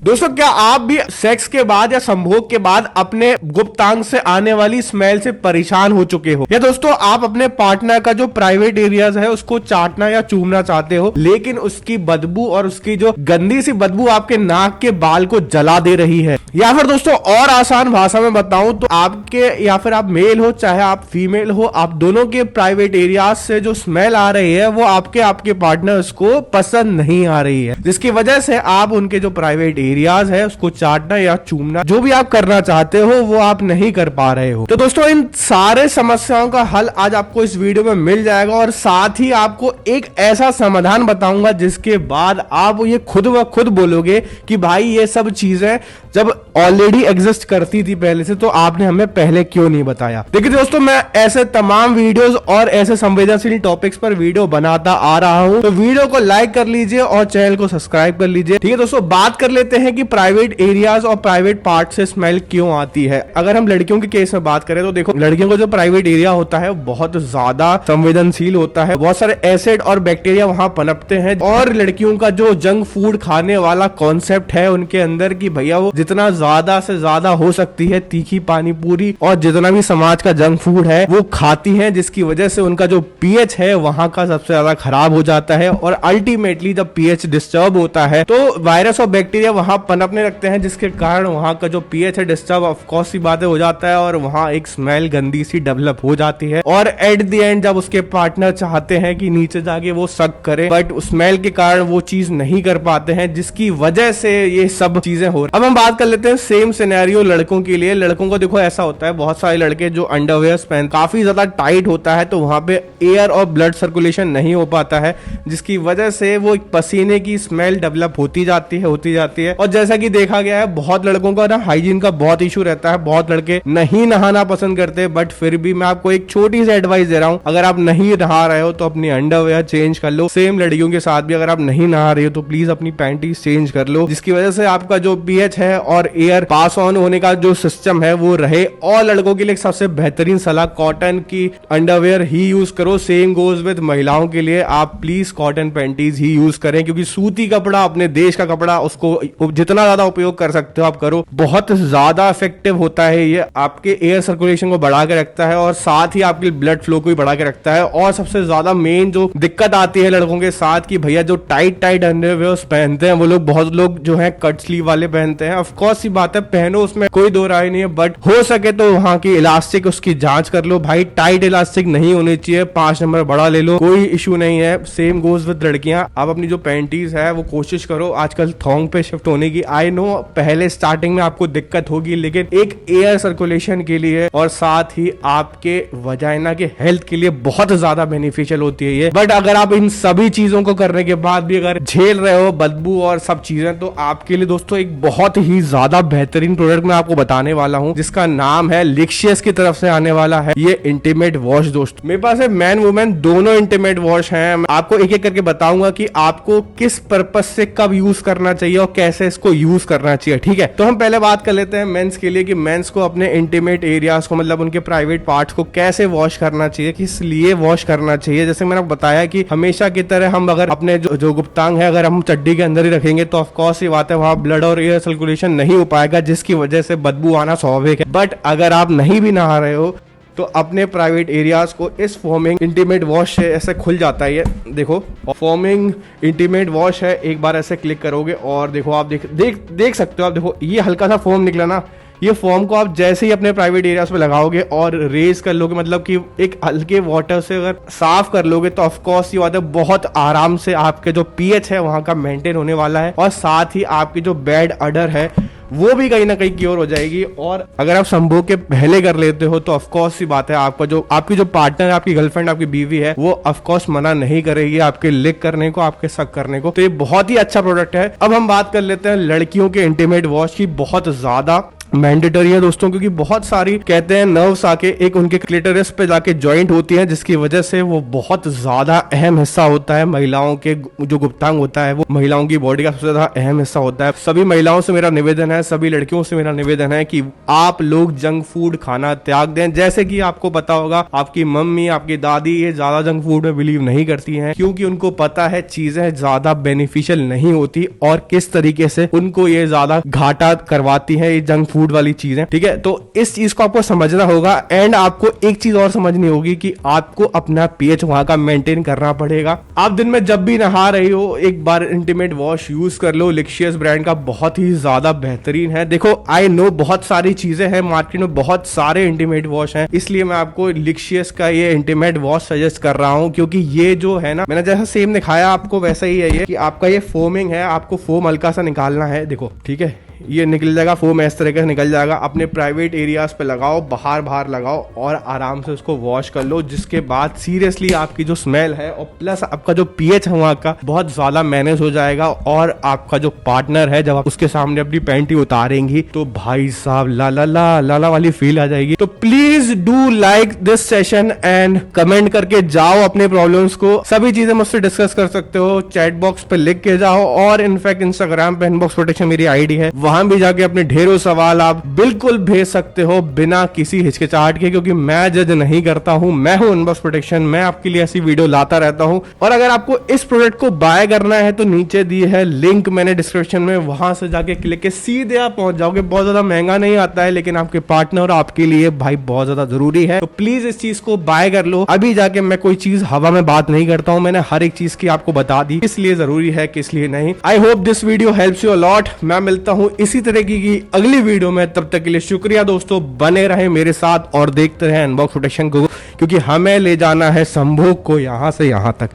दोस्तों, क्या आप भी सेक्स के बाद या संभोग के बाद अपने गुप्तांग से आने वाली स्मेल से परेशान हो चुके हो, या दोस्तों आप अपने पार्टनर का जो प्राइवेट एरियाज है उसको चाटना या चूमना चाहते हो, लेकिन उसकी बदबू और उसकी जो गंदी सी बदबू आपके नाक के बाल को जला दे रही है। या फिर दोस्तों और आसान भाषा में बताऊं तो आपके, या फिर आप मेल हो चाहे आप फीमेल हो, आप दोनों के प्राइवेट एरियाज से जो स्मेल आ रही है वो आपके पार्टनर्स को पसंद नहीं आ रही है, जिसकी वजह से आप उनके जो प्राइवेट एरियाज है उसको चाटना या चूमना जो भी आप करना चाहते हो वो आप नहीं कर पा रहे हो। तो दोस्तों इन सारे समस्याओं का हल आज आपको इस वीडियो में मिल जाएगा, और साथ ही आपको एक ऐसा समाधान बताऊंगा जिसके बाद आप ये खुद व खुद बोलोगे कि भाई ये सब चीजें जब ऑलरेडी एग्जिस्ट करती थी पहले से, तो आपने हमें पहले क्यों नहीं बताया। देखिए दोस्तों, मैं ऐसे तमाम वीडियोस और ऐसे संवेदनशील टॉपिक्स पर वीडियो बनाता आ रहा हूं, तो वीडियो को लाइक कर लीजिए और चैनल को सब्सक्राइब कर लीजिए। ठीक है दोस्तों, बात कर लेते हैं कि प्राइवेट एरियाज और प्राइवेट पार्ट से स्मेल क्यों आती है। अगर हम लड़कियों के केस में बात करें तो देखो, लड़कियों को जो प्राइवेट एरिया होता है बहुत ज्यादा संवेदनशील होता है, बहुत सारे एसिड और बैक्टीरिया वहां पनपते हैं, और लड़कियों का जो जंक फूड खाने वाला कॉन्सेप्ट है उनके अंदर की भैया वो जितना ज्यादा से ज्यादा हो सकती है तीखी पानी पूरी और जितना भी समाज का जंक फूड है वो खाती हैं, जिसकी वजह से उनका जो पीएच है वहां का सबसे ज्यादा खराब हो जाता है, और अल्टीमेटली जब पीएच डिस्टर्ब होता है तो वायरस और बैक्टीरिया वहां पनपने लगते हैं, जिसके कारण वहां का जो पीएच है डिस्टर्ब ऑफ कोर्स सी बातें हो जाता है, और वहां एक स्मेल गंदी सी डेवलप हो जाती है। और एट द एंड जब उसके पार्टनर चाहते हैं कि नीचे जाके वो सक करे, बट स्मेल के कारण वो चीज नहीं कर पाते हैं, जिसकी वजह से ये सब चीजें हो रही। अब हम बात कर लेते हैं सेम सिनेरियो लड़कों के लिए। लड़कों को देखो ऐसा होता है, बहुत सारे लड़के जो अंडरवेयर पहन काफी ज्यादा टाइट होता है, तो वहां पे एयर और ब्लड सर्कुलेशन नहीं हो पाता है, जिसकी वजह से वो पसीने की स्मेल डेवलप होती जाती है। और जैसा कि देखा गया है बहुत लड़कों का ना हाइजीन का बहुत इशू रहता है, बहुत लड़के नहीं नहाना पसंद करते, बट फिर भी मैं आपको एक छोटी सी एडवाइस दे रहा हूं, अगर आप नहीं नहा रहे हो तो अपनी अंडरवेयर चेंज कर लो। सेम लड़कियों के साथ भी अगर आप नहीं नहा रहे हो तो प्लीज अपनी पैंटीज चेंज कर लो, जिसकी वजह से आपका जो पीएच है और एयर पास ऑन होने का जो सिस्टम है वो रहे। और लड़कों के लिए सबसे बेहतरीन सलाह, कॉटन की अंडरवेयर ही यूज करो। सेम गोज विद महिलाओं के लिए, आप please cotton panties he use करें, क्योंकि सूती कपड़ा, अपने देश का कपड़ा, उसको जितना ज्यादा उपयोग कर सकते हो आप करो। बहुत ज्यादा इफेक्टिव होता है ये, आपके एयर सर्कुलेशन को बढ़ा के रखता है और साथ ही आपके ब्लड फ्लो को भी बढ़ा के रखता है। और सबसे ज्यादा मेन जो दिक्कत आती है लड़कों के साथ कि भैया जो टाइट अंडरवेयर पहनते हैं वो लोग, बहुत लोग जो है कट स्लीव वाले पहनते हैं। ऑफ कोर्स सी बात है, पहनो, उसमें कोई दो राय नहीं है, बट हो सके तो वहां की इलास्टिक उसकी जांच कर लो भाई, टाइट इलास्टिक नहीं होनी चाहिए, 5 नंबर बड़ा ले लो, कोई इशू नहीं है। सेम गोज विद लड़कियां, आप अपनी जो पैंटीज है वो कोशिश करो आजकल थोंग पे शिफ्ट होने की। आई नो पहले स्टार्टिंग में आपको दिक्कत होगी, लेकिन एक एयर सर्कुलेशन के लिए और साथ ही आपके वजाइना के हेल्थ के लिए बहुत ज्यादा बेनिफिशियल होती है ये। बट अगर आप इन सभी चीजों को करने के बाद भी अगर झेल रहे हो बदबू और सब चीजें, तो आपके लिए दोस्तों एक बहुत ही ज्यादा बेहतरीन प्रोडक्ट मैं आपको बताने वाला हूं, जिसका नाम है लिक्शियस की तरफ से आने वाला है ये इंटीमेट वॉश। दोस्तों मेरे पास है मैन वुमेन दोनों इंटीमेट वॉश हैं, मैं आपको एक एक करके बताऊंगा कि आपको किस पर्पस से कब यूज करना चाहिए और कैसे इसको यूज करना चाहिए। ठीक है, तो हम पहले बात कर लेते हैं मेंस के लिए कि मेंस को अपने इंटीमेट एरियाज को, मतलब उनके प्राइवेट पार्ट्स को कैसे वॉश करना चाहिए, किस लिए वॉश करना चाहिए। जैसे मैंने बताया कि हमेशा की तरह हम अगर अपने जो गुप्तांग है अगर हम चड्डी के अंदर ही रखेंगे तो ऑफकोर्स ये बात है वहां ब्लड और एयर सर्कुलेशन नहीं हो पाएगा, जिसकी वजह से बदबू आना स्वाभाविक है। बट अगर आप नहीं भी नहा रहे हो तो अपने प्राइवेट एरियाज को इस फोमिंग इंटीमेट वॉश से ऐसे खुल जाता है। ये देखो फोमिंग इंटीमेट वॉश है, एक बार ऐसे क्लिक करोगे और देखो आप देख सकते हो, आप देखो ये हल्का सा फोम निकला ना, ये फोम को आप जैसे ही अपने प्राइवेट एरियाज पे लगाओगे और रेज कर लोगे, मतलब कि एक हल्के वाटर से अगर साफ कर लोगे, तो ऑफकोर्स ये बात है बहुत आराम से आपके जो पीएच है वहां का मेंटेन होने वाला है, और साथ ही आपकी जो बैड अडर है वो भी कहीं ना कहीं क्योर हो जाएगी। और अगर आप संभोग के पहले कर लेते हो तो ऑफकोर्स सी बात है आपकी जो पार्टनर, आपकी गर्लफ्रेंड, आपकी बीवी है, वो ऑफकोर्स मना नहीं करेगी आपके लिक करने को, आपके सक करने को। तो ये बहुत ही अच्छा प्रोडक्ट है। अब हम बात कर लेते हैं लड़कियों के इंटीमेट वॉश की। बहुत ज्यादा मैंडेटरी है दोस्तों, क्योंकि बहुत सारी कहते हैं नर्व्स आके एक उनके क्लिटोरिस पे जाके ज्वाइंट होती है, जिसकी वजह से वो बहुत ज्यादा अहम हिस्सा होता है महिलाओं के। जो गुप्तांग होता है वो महिलाओं की बॉडी का सबसे ज्यादा अहम हिस्सा होता है। सभी महिलाओं से मेरा निवेदन है, सभी लड़कियों से मेरा निवेदन है कि आप लोग जंक फूड खाना त्याग दें। जैसे कि आपको पता होगा, आपकी मम्मी, आपकी दादी ये ज्यादा जंक फूड में बिलीव नहीं करती हैं, क्योंकि उनको पता है चीजें ज्यादा बेनिफिशियल नहीं होती और किस तरीके से उनको ये ज्यादा घाटा करवाती है ये जंक फूड वाली चीजें। ठीक है, तो इस चीज को आपको समझना होगा। एंड आपको एक चीज और समझनी होगी कि आपको अपना पीएच वहां का मेंटेन करना पड़ेगा। आप दिन में जब भी नहा रही हो एक बार इंटीमेट वॉश यूज कर लो। लिक्शियस ब्रांड का बहुत ही ज्यादा बेहतरीन है। देखो, आई नो बहुत सारी चीजें हैं मार्केट में, बहुत सारे इंटीमेट वॉश हैं, इसलिए मैं आपको लिक्शियस का ये इंटीमेट वॉश सजेस्ट कर रहा हूं, क्योंकि ये जो है ना, मैंने जैसा सेम दिखाया आपको वैसा ही है ये, कि आपका ये फोमिंग है, आपको फोम हल्का सा निकालना है। देखो, ठीक है, ये निकल जाएगा, फोम इस तरीके से निकल जाएगा। अपने प्राइवेट एरियाज पे लगाओ, बाहर लगाओ और आराम से उसको वॉश कर लो। जिसके बाद सीरियसली आपकी जो स्मेल है और प्लस आपका जो पीएच है वहां का बहुत ज्यादा मैनेज हो जाएगा। और आपका जो पार्टनर है, जब आप उसके सामने अपनी पैंटी उतारेंगी तो भाई साहब लाला वाली फील आ जाएगी। तो please do like this session and comment करके जाओ अपने प्रॉब्लम्स को। सभी चीजें मुझसे डिस्कस कर सकते हो, चैट बॉक्स पे लिख के जाओ, और इनफैक्ट इंस्टाग्राम पे इनबॉक्स प्रोटेक्शन मेरी आईडी है, वहां भी जाके अपने ढेरों सवाल आप बिल्कुल भेज सकते हो बिना किसी हिचकिचाहट के, क्योंकि मैं जज नहीं करता हूं, मैं हूं इनबॉक्स प्रोटेक्शन। मैं आपके लिए ऐसी वीडियो लाता रहता हूं। और अगर आपको इस प्रोडक्ट को बाय करना है तो नीचे दी है लिंक मैंने डिस्क्रिप्शन में, वहां से जाके क्लिक के सीधे आप पहुंच जाओगे। बहुत ज्यादा महंगा नहीं आता है, लेकिन आपके पार्टनर और आपके लिए भाई बहुत ज्यादा जरूरी है। तो प्लीज इस चीज को बाय कर लो अभी जाके। मैं कोई चीज हवा में बात नहीं करता हूं, मैंने हर एक चीज की आपको बता दी, इसलिए जरूरी है किस लिए नहीं। I hope this video helps you a lot. मैं मिलता हूं इसी तरह की अगली वीडियो में, तब तक के लिए शुक्रिया दोस्तों। बने रहे मेरे साथ और देखते रहे अनबॉक्स प्रोटेक्शन को, क्योंकि हमें ले जाना है संभोग को यहां से यहां तक।